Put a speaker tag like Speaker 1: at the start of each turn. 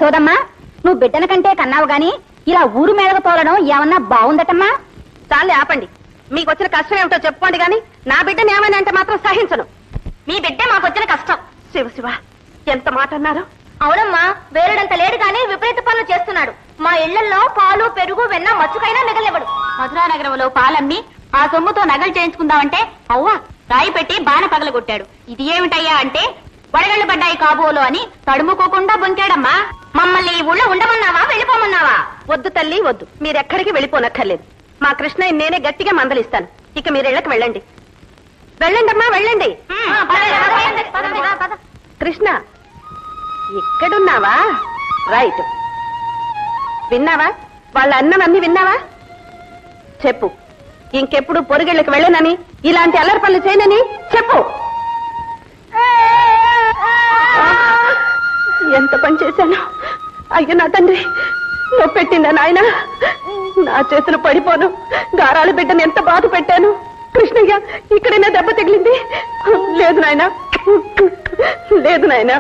Speaker 1: యశోదమ్మా, నువ్వు బిడ్డల కంటే కన్నావు గాని ఇలా ఊరు మీదకు తోలడం ఏమన్నా బాగుందటమ్మా?
Speaker 2: చాలే ఆపండి. మీకు వచ్చిన కష్టం ఏమిటో చెప్పుకోండి గాని నా బిడ్డని ఏమని అంటే మాత్రం సహించను.
Speaker 1: మీ బిడ్డే మాకు వచ్చిన కష్టం.
Speaker 2: శివ శివ, ఎంత మాట అన్నారు?
Speaker 1: అవునమ్మా, వేరుడంత లేడు కానీ విపరీత పనులు చేస్తున్నాడు. మా ఇళ్లలో పాలు పెరుగు వెన్న మచ్చుకైనా మిగలెవడు. మధురానగరంలో పాలమ్మి ఆ సొమ్ముతో నగలు చేయించుకుందామంటే అవ్వా రాయి పెట్టి బాణ పగలగొట్టాడు. ఇది ఏమిటయ్యా అంటే వడగళ్ళు పడ్డాయి కాబోలు అని తడుముకోకుండా బొంకాడమ్మా. మమ్మల్ని ఈ ఊళ్ళో ఉండమన్నావా వెళ్ళిపోమన్నావా?
Speaker 2: వద్దు తల్లి వద్దు, మీరెక్కడికి వెళ్ళిపోనక్కర్లేదు. మా కృష్ణయ్య నేనే గట్టిగా మందలిస్తాను. ఇక మీరిళ్ళకి వెళ్ళండి. వెళ్ళండి అమ్మా, వెళ్ళండి. కృష్ణ, ఇక్కడున్నావా? రైట్. విన్నావా? వాళ్ళ అన్నమన్నీ విన్నావా? చెప్పు, ఇంకెప్పుడు పొరుగిళ్ళకి వెళ్ళనని, ఇలాంటి అల్లరి పనులు చేయనని చెప్పు. ఎంత పని చేశాను! అయ్యో నా తండ్రి, నువ్వు పెట్టిందా నాయన? నా చేతులు పడిపోను. గారాల బిడ్డను ఎంత బాధ పెట్టాను. కృష్ణయ్య, ఇక్కడైనా దెబ్బ తగిలింది? లేదు నాయన, లేదు నాయన.